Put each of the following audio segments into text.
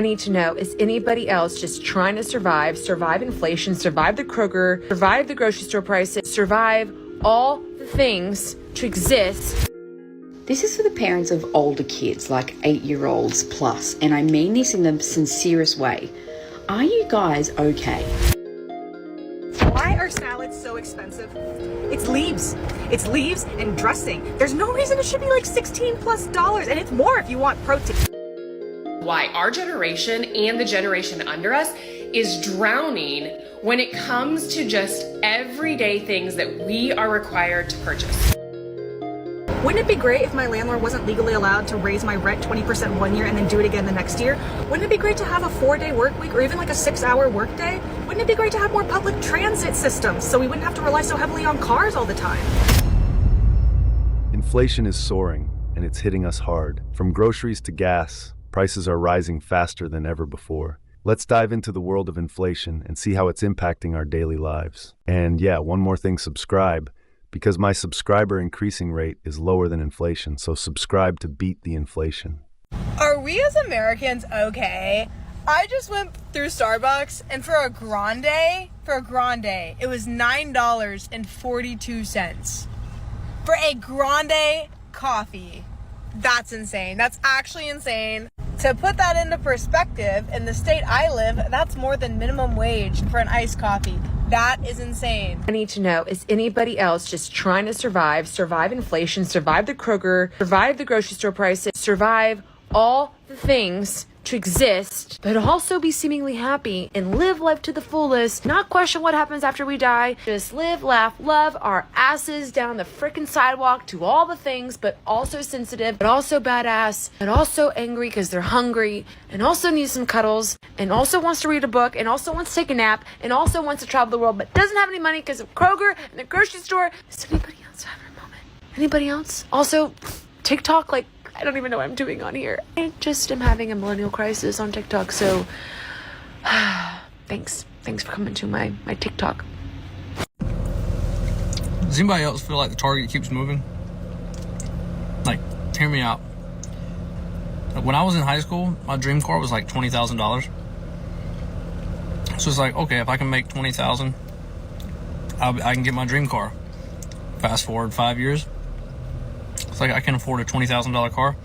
need to know, is anybody else just trying to survive inflation, survive the Kroger, survive the grocery store prices, survive all the things to exist? This is for the parents of older kids, like 8-year-olds plus, and I mean this in the sincerest way. Are you guys okay? Why are salads so expensive? It's leaves. It's leaves and dressing. There's no reason it should be like $16+, and it's more if you want protein. Why our generation and the generation under us is drowning when it comes to just everyday things that we are required to purchase. Wouldn't it be great if my landlord wasn't legally allowed to raise my rent 20% one year and then do it again the next year? Wouldn't it be great to have a 4-day work week or even like a 6-hour work day? Wouldn't it be great to have more public transit systems so we wouldn't have to rely so heavily on cars all the time? Inflation is soaring, and it's hitting us hard. From groceries to gas, prices are rising faster than ever before. Let's dive into the world of inflation and see how it's impacting our daily lives. And yeah, one more thing, subscribe, because my subscriber increasing rate is lower than inflation, so subscribe to beat the inflation. Are we as Americans okay? I just went through Starbucks, and for a grande, it was $9.42. For a grande coffee. That's insane. That's actually insane. To put that into perspective, in the state I live, that's more than minimum wage for an iced coffee. That is insane. I need to know, is anybody else just trying to survive inflation, survive the Kroger, survive the grocery store prices, survive all the things to exist, but also be seemingly happy and live life to the fullest, not question what happens after we die, just live, laugh, love our asses down the frickin' sidewalk to all the things, but also sensitive, but also badass, but also angry because they're hungry, and also need some cuddles, and also wants to read a book, and also wants to take a nap, and also wants to travel the world, but doesn't have any money because of Kroger and the grocery store. Is anybody else having a moment? Anybody else? Also, TikTok, like, I don't even know what I'm doing on here. I just am having a millennial crisis on TikTok, so thanks for coming to my TikTok. Does anybody else feel like the target keeps moving? Like, hear me out. When I was in high school, my dream car was like $20,000. So it's like, okay, if I can make $20,000, I can get my dream car. Fast forward 5 years. It's like I can afford a $20,000 car,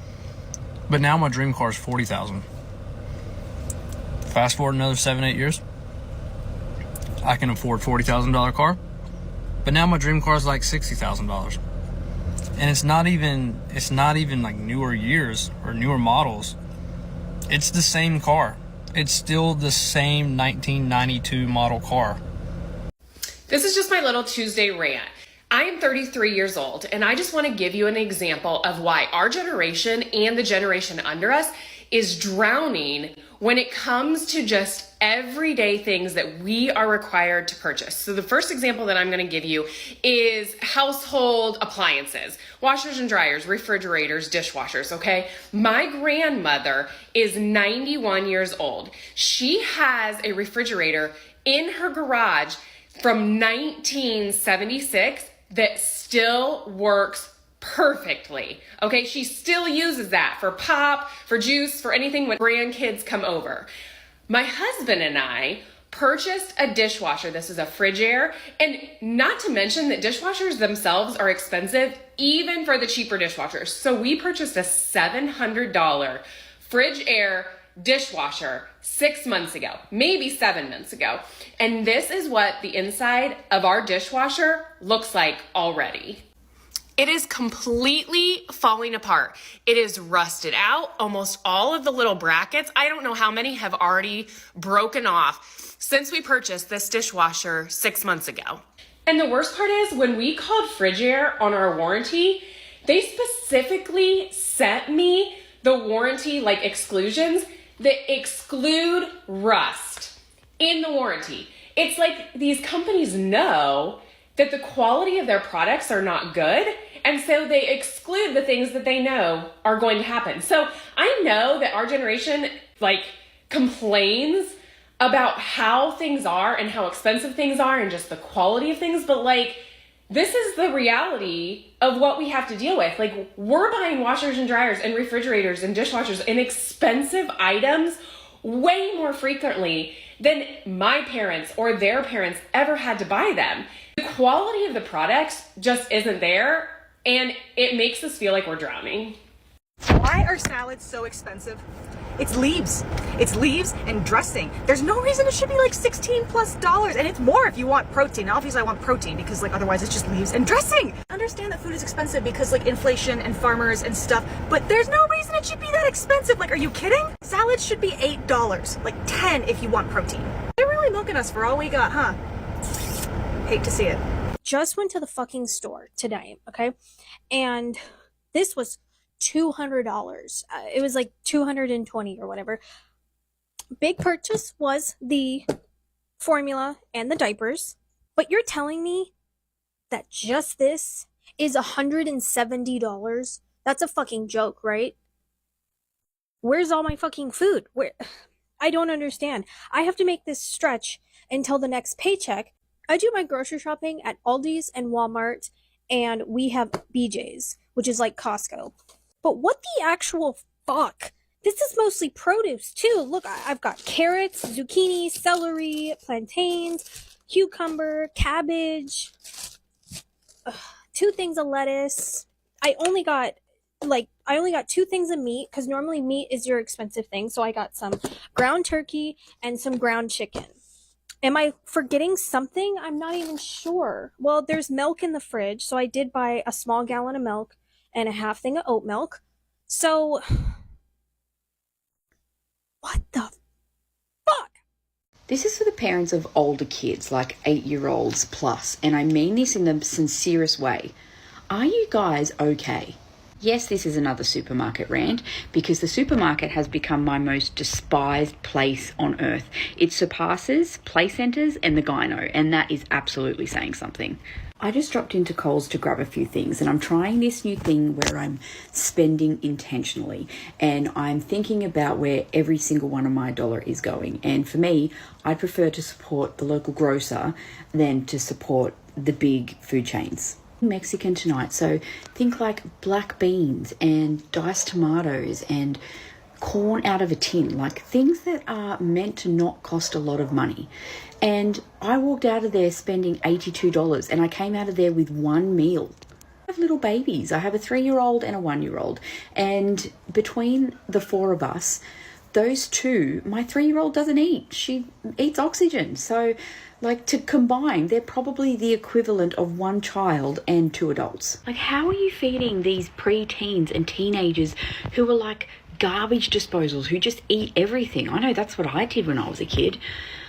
but now my dream car is $40,000. Fast forward another 7-8 years, I can afford $40,000 car, but now my dream car is like $60,000. And it's not even like newer years or newer models. It's the same car. It's still the same 1992 model car. This is just my little Tuesday rant. I am 33 years old, and I just want to give you an example of why our generation and the generation under us is drowning when it comes to just everyday things that we are required to purchase. So the first example that I'm going to give you is household appliances, washers and dryers, refrigerators, dishwashers, okay? My grandmother is 91 years old. She has a refrigerator in her garage from 1976 that still works perfectly. Okay, she still uses that for pop, for juice, for anything when grandkids come over. My husband and I purchased a dishwasher. This is a Frigidaire, and not to mention that dishwashers themselves are expensive even for the cheaper dishwashers. So we purchased a $700 Frigidaire dishwasher 6 months ago, maybe 7 months ago. And this is what the inside of our dishwasher looks like already. It is completely falling apart. It is rusted out. Almost all of the little brackets, I don't know how many, have already broken off since we purchased this dishwasher 6 months ago. And the worst part is when we called Frigidaire on our warranty, they specifically sent me the warranty like exclusions that exclude rust in the warranty. It's like these companies know that the quality of their products are not good, and so they exclude the things that they know are going to happen. So I know that our generation complains about how things are and how expensive things are and just the quality of things, but this is the reality of what we have to deal with. We're buying washers and dryers and refrigerators and dishwashers and expensive items way more frequently than my parents or their parents ever had to buy them. The quality of the products just isn't there, and it makes us feel like we're drowning. Why are salads so expensive? It's leaves. It's leaves and dressing. There's no reason it should be like $16+, and it's more if you want protein. Now, obviously I want protein because like otherwise it's just leaves and dressing. I understand that food is expensive because like inflation and farmers and stuff, but there's no reason it should be that expensive. Like, are you kidding? Salads should be $8, like 10 if you want protein. They're really milking us for all we got, huh? Hate to see it. Just went to the fucking store today, okay? And this was $200. It was like $220 or whatever. Big purchase was the formula and the diapers, but you're telling me that just this is $170? That's a fucking joke, right? Where's all my fucking food? Where? I don't understand. I have to make this stretch until the next paycheck. I do my grocery shopping at Aldi's and Walmart, and we have BJ's, which is like Costco. But what the actual fuck? This is mostly produce too. Look, I've got carrots, zucchini, celery, plantains, cucumber, cabbage, 2 things of lettuce. I only got 2 things of meat because normally meat is your expensive thing. So I got some ground turkey and some ground chicken. Am I forgetting something? I'm not even sure. Well, there's milk in the fridge, so I did buy a small gallon of milk and a half thing of oat milk. So, what the fuck? This is for the parents of older kids, like 8-year-olds plus, and I mean this in the sincerest way. Are you guys okay? Yes, this is another supermarket rant, because the supermarket has become my most despised place on earth. It surpasses play centres and the gyno, and that is absolutely saying something. I just dropped into Coles to grab a few things, and I'm trying this new thing where I'm spending intentionally, and I'm thinking about where every single one of my dollar is going. And for me, I'd prefer to support the local grocer than to support the big food chains. Mexican tonight, so think like black beans and diced tomatoes and corn out of a tin, like things that are meant to not cost a lot of money. And I walked out of there spending $82, and I came out of there with one meal. I have little babies. I have a 3-year-old and a 1-year-old, and between the 4 of us, those 2, my 3-year-old doesn't eat. She eats oxygen. So like, to combine, they're probably the equivalent of 1 child and 2 adults. Like, how are you feeding these pre-teens and teenagers who are like garbage disposals, who just eat everything? I know that's what I did when I was a kid.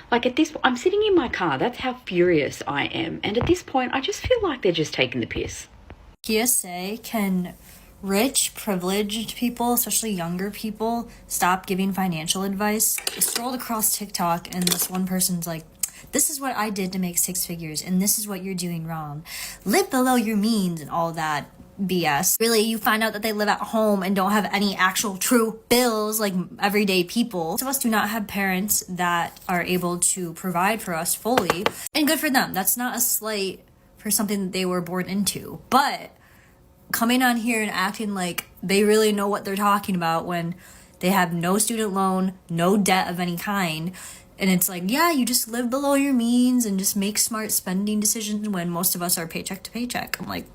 Like, at this point, I'm sitting in my car. That's how furious I am. And at this point, I just feel like they're just taking the piss. PSA, can rich, privileged people, especially younger people, stop giving financial advice? I scrolled across TikTok, and this one person's like, this is what I did to make 6 figures, and this is what you're doing wrong. Live below your means and all that BS. Really, you find out that they live at home and don't have any actual true bills like everyday people. Most of us do not have parents that are able to provide for us fully, and good for them. That's not a slight for something that they were born into. But coming on here and acting like they really know what they're talking about when they have no student loan, no debt of any kind, and it's like, yeah, you just live below your means and just make smart spending decisions when most of us are paycheck to paycheck. I'm like,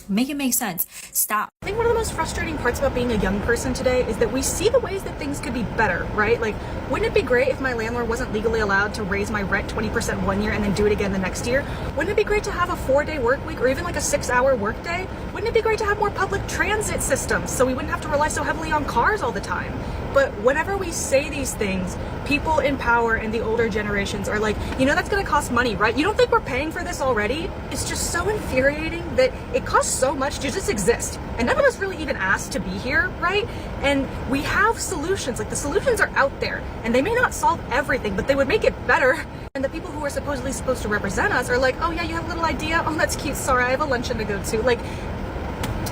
make it make sense. Stop. I think one of the most frustrating parts about being a young person today is that we see the ways that things could be better, right? Like, wouldn't it be great if my landlord wasn't legally allowed to raise my rent 20% one year and then do it again the next year? Wouldn't it be great to have a 4-day work week or even like a 6-hour work day? Wouldn't it be great to have more public transit systems so we wouldn't have to rely so heavily on cars all the time? But whenever we say these things, people in power and the older generations are like, you know, that's going to cost money, right? You don't think we're paying for this already? It's just so infuriating that it costs so much to just exist. And none of us really even asked to be here, right? And we have solutions, like the solutions are out there, and they may not solve everything, but they would make it better. And the people who are supposedly supposed to represent us are like, oh yeah, you have a little idea? Oh, that's cute. Sorry, I have a luncheon to go to. Like,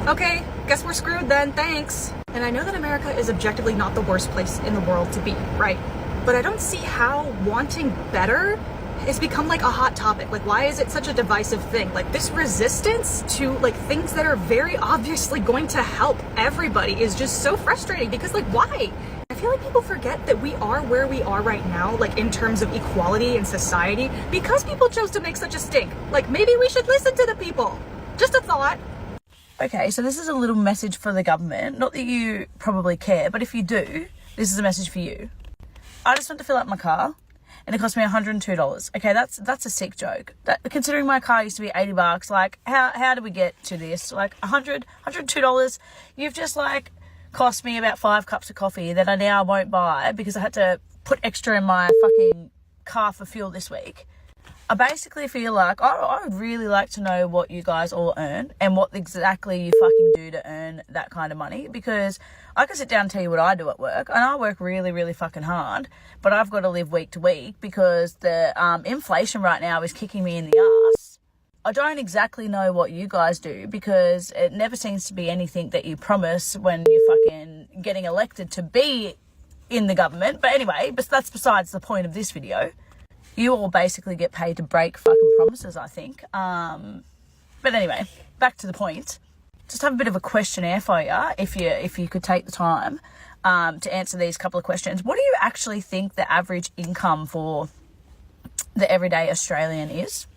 okay, guess we're screwed then, thanks. And I know that America is objectively not the worst place in the world to be, right? But I don't see how wanting better has become like a hot topic. Like, why is it such a divisive thing? Like, this resistance to like things that are very obviously going to help everybody is just so frustrating because like, why? I feel feel like people forget that we are where we are right now, like in terms of equality in society, because people chose to make such a stink. Like, maybe we should listen to the people. Just a thought. Okay, so this is a little message for the government. Not that you probably care, but if you do, this is a message for you. I just went to fill up my car, and it cost me $102. Okay, that's a sick joke. Considering my car used to be $80, like, how did we get to this? Like, $102, you've just, like, cost me about 5 cups of coffee that I now won't buy because I had to put extra in my fucking car for fuel this week. I basically feel like I would really like to know what you guys all earn and what exactly you fucking do to earn that kind of money, because I can sit down and tell you what I do at work, and I work really, really fucking hard, but I've got to live week to week because the inflation right now is kicking me in the ass. I don't exactly know what you guys do because it never seems to be anything that you promise when you're fucking getting elected to be in the government. But anyway, but that's besides the point of this video. You all basically get paid to break fucking promises, I think. But anyway, back to the point. Just have a bit of a questionnaire for you, if you could take the time to answer these couple of questions. What do you actually think the average income for the everyday Australian is?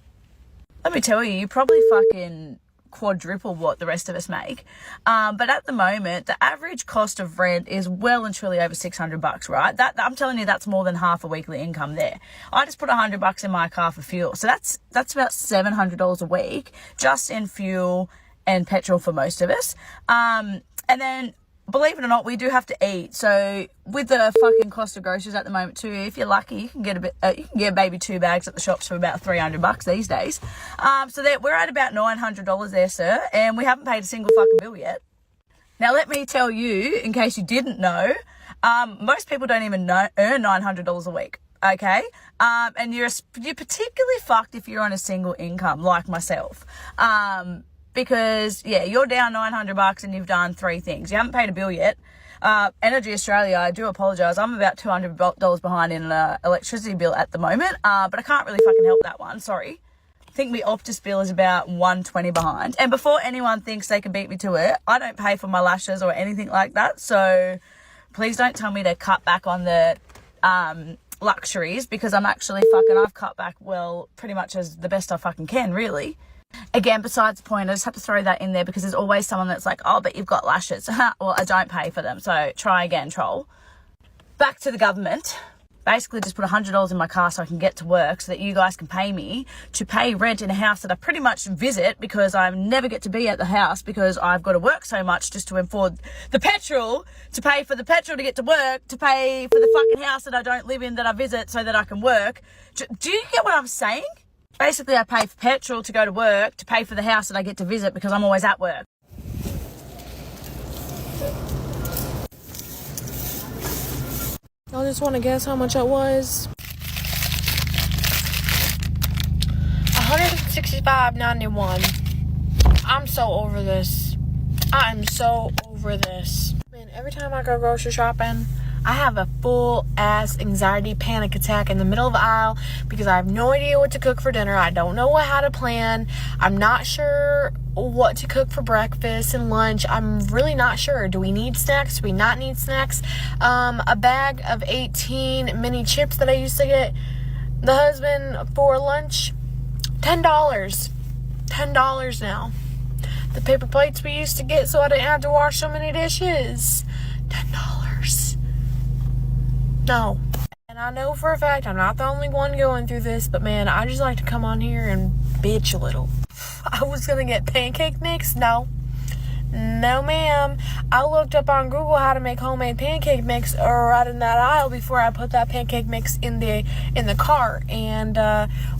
Let me tell you, you probably fucking quadruple what the rest of us make. But at the moment, the average cost of rent is well and truly over $600, right? That I'm telling you, that's more than half a weekly income there. I just put $100 in my car for fuel. So that's about $700 a week just in fuel and petrol for most of us. And then, believe it or not, we do have to eat. So with the fucking cost of groceries at the moment too, if you're lucky, you can get maybe 2 bags at the shops for about $300 these days. So that we're at about $900 there, sir, and we haven't paid a single fucking bill yet. Now let me tell you, in case you didn't know, most people don't even earn $900 a week. Okay, and you're particularly fucked if you're on a single income like myself. Because, yeah, you're down $900 and you've done 3 things. You haven't paid a bill yet. Energy Australia, I do apologise. I'm about $200 behind in an electricity bill at the moment, but I can't really fucking help that one. Sorry. I think my Optus bill is about $120 behind. And before anyone thinks they can beat me to it, I don't pay for my lashes or anything like that. So please don't tell me to cut back on the luxuries, because I've cut back, well, pretty much as the best I fucking can, really. Again, besides the point, I just have to throw that in there because there's always someone that's like, oh, but you've got lashes. Well, I don't pay for them, so try again, troll. Back to the government. Basically just put $100 in my car so I can get to work so that you guys can pay me to pay rent in a house that I pretty much visit because I never get to be at the house because I've got to work so much just to afford the petrol, to pay for the petrol to get to work, to pay for the fucking house that I don't live in that I visit so that I can work. Do you get what I'm saying? Basically, I pay for petrol to go to work, to pay for the house that I get to visit because I'm always at work. Y'all just want to guess how much it was? $165.91. I'm so over this. I'm so over this. Man, every time I go grocery shopping, I have a full-ass anxiety panic attack in the middle of the aisle because I have no idea what to cook for dinner. I don't know how to plan. I'm not sure what to cook for breakfast and lunch. I'm really not sure. Do we need snacks? Do we not need snacks? A bag of 18 mini chips that I used to get the husband for lunch, $10. $10 now. The paper plates we used to get so I didn't have to wash so many dishes, $10. No. And I know for a fact I'm not the only one going through this, but man, I just like to come on here and bitch a little. I was gonna get pancake mix. No, ma'am. I looked up on Google how to make homemade pancake mix right in that aisle before I put that pancake mix in the cart. And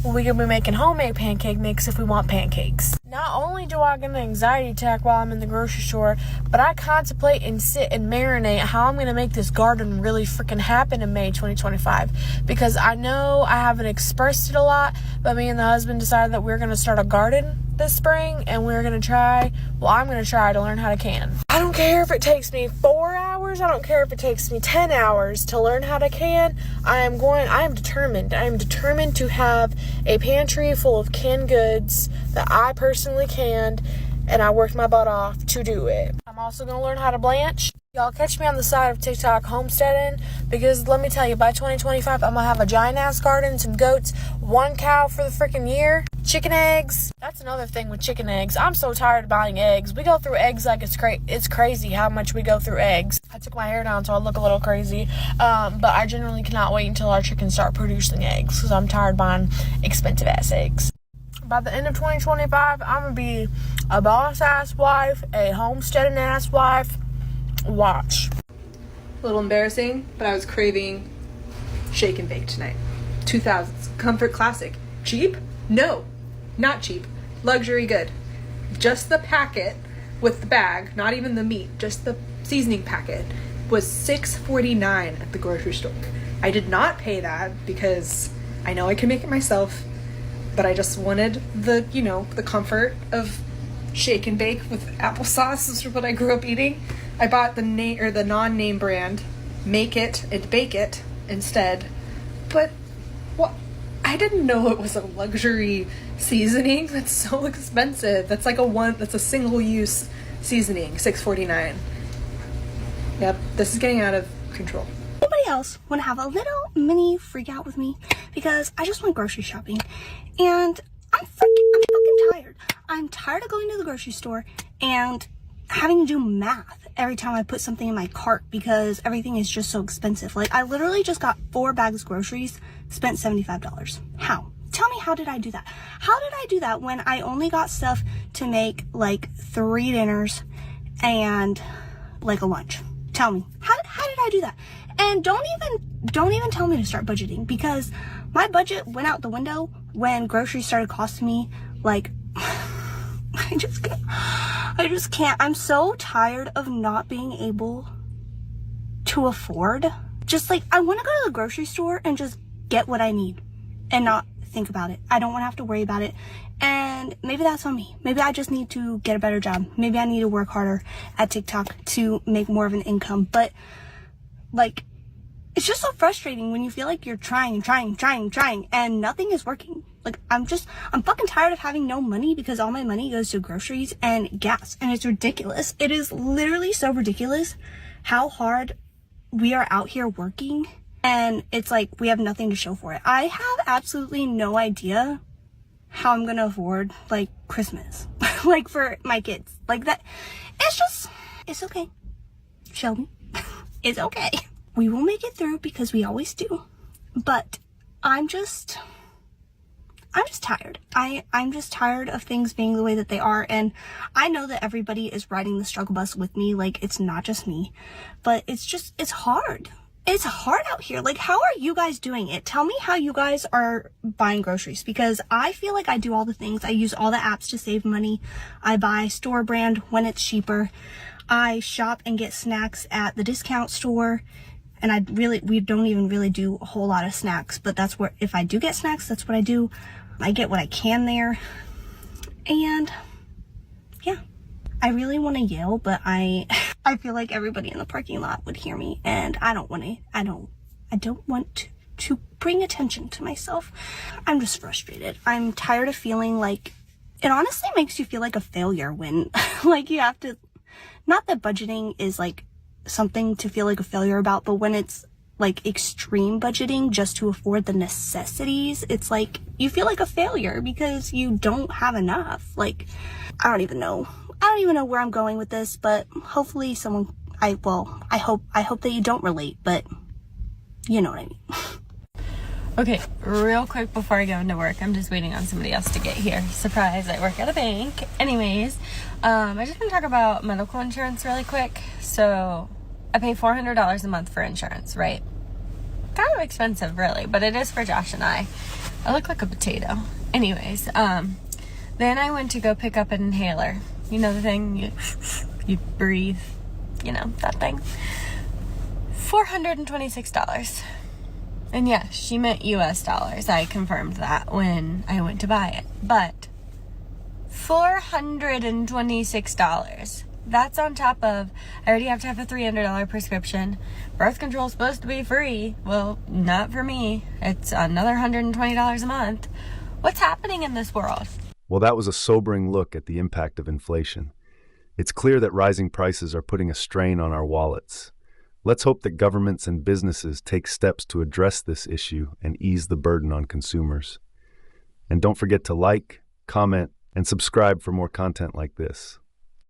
we're gonna be making homemade pancake mix if we want pancakes. Not only do I get an anxiety attack while I'm in the grocery store, but I contemplate and sit and marinate how I'm going to make this garden really freaking happen in May 2025. Because I know I haven't expressed it a lot, but me and the husband decided that we're going to start a garden this spring, and I'm going to try to learn how to can. I don't care if it takes me 4 hours, I don't care if it takes me 10 hours to learn how to can. I am determined. I am determined to have a pantry full of canned goods that I personally canned, and I worked my butt off to do it. I'm also going to learn how to blanch Y'all catch me on the side of TikTok homesteading, because let me tell you, by 2025, I'm gonna have a giant ass garden, some goats, 1 cow for the freaking year, chicken eggs. That's another thing with chicken eggs. I'm so tired of buying eggs. We go through eggs like it's crazy how much we go through eggs. I took my hair down so I look a little crazy, but I generally cannot wait until our chickens start producing eggs, because I'm tired of buying expensive ass eggs. By the end of 2025, I'm gonna be a boss ass wife, a homesteading ass wife. Watch. A little embarrassing, but I was craving shake and bake tonight. 2000s comfort classic. Cheap? No, not cheap. Luxury good. Just the packet with the bag, not even the meat, just the seasoning packet, was $6.49 at the grocery store. I did not pay that because I know I can make it myself, but I just wanted the comfort of shake and bake with applesauce. This is what I grew up eating. I bought the non-name brand Make It and Bake It instead. But what? I didn't know it was a luxury seasoning. That's so expensive. That's like that's a single use seasoning, $6.49. Yep, this is getting out of control. Anybody else want to have a little mini freak out with me? Because I just went grocery shopping and I'm fucking tired. I'm tired of going to the grocery store and having to do math every time I put something in my cart because everything is just so expensive. Like, I literally just got 4 bags of groceries, spent $75. How? Tell me, how did I do that? How did I do that when I only got stuff to make like 3 dinners and like a lunch? Tell me, how did I do that? And don't even tell me to start budgeting, because my budget went out the window when groceries started costing me like I just can't. I'm so tired of not being able to afford. Just like, I want to go to the grocery store and just get what I need and not think about it. I don't want to have to worry about it. And maybe that's on me. Maybe I just need to get a better job. Maybe I need to work harder at TikTok to make more of an income. But like, it's just so frustrating when you feel like you're trying and nothing is working. Like, I'm fucking tired of having no money because all my money goes to groceries and gas, and it's ridiculous. It is literally so ridiculous how hard we are out here working, and it's like we have nothing to show for it. I have absolutely no idea how I'm gonna afford like Christmas, like for my kids, like that. It's okay, Shelby. It's okay. We will make it through because we always do. But I'm just tired. I'm just tired of things being the way that they are. And I know that everybody is riding the struggle bus with me. Like, it's not just me. But it's hard. It's hard out here. Like, how are you guys doing it? Tell me how you guys are buying groceries, because I feel like I do all the things. I use all the apps to save money. I buy store brand when it's cheaper. I shop and get snacks at the discount store. And we don't even really do a whole lot of snacks, but that's where, if I do get snacks, that's what I do. I get what I can there. And yeah, I really want to yell, but I feel like everybody in the parking lot would hear me, and I don't want to bring attention to myself. I'm just frustrated. I'm tired of feeling like, it honestly makes you feel like a failure when like you have to, not that budgeting is like something to feel like a failure about, but when it's like extreme budgeting just to afford the necessities, it's like you feel like a failure because you don't have enough. Like, I don't even know where I'm going with this, but hopefully I hope that you don't relate, but you know what I mean. Okay, real quick before I go into work, I'm just waiting on somebody else to get here. Surprise, I work at a bank. Anyways, I just want to talk about medical insurance really quick. So I pay $400 a month for insurance, right? Kind of expensive, really, but it is for Josh and I. I look like a potato. Anyways, then I went to go pick up an inhaler. You know the thing, you breathe, you know, that thing. $426. And yeah, she meant US dollars. I confirmed that when I went to buy it. But $426. That's on top of, I already have to have a $300 prescription. Birth control is supposed to be free. Well, not for me. It's another $120 a month. What's happening in this world? Well, that was a sobering look at the impact of inflation. It's clear that rising prices are putting a strain on our wallets. Let's hope that governments and businesses take steps to address this issue and ease the burden on consumers. And don't forget to like, comment, and subscribe for more content like this.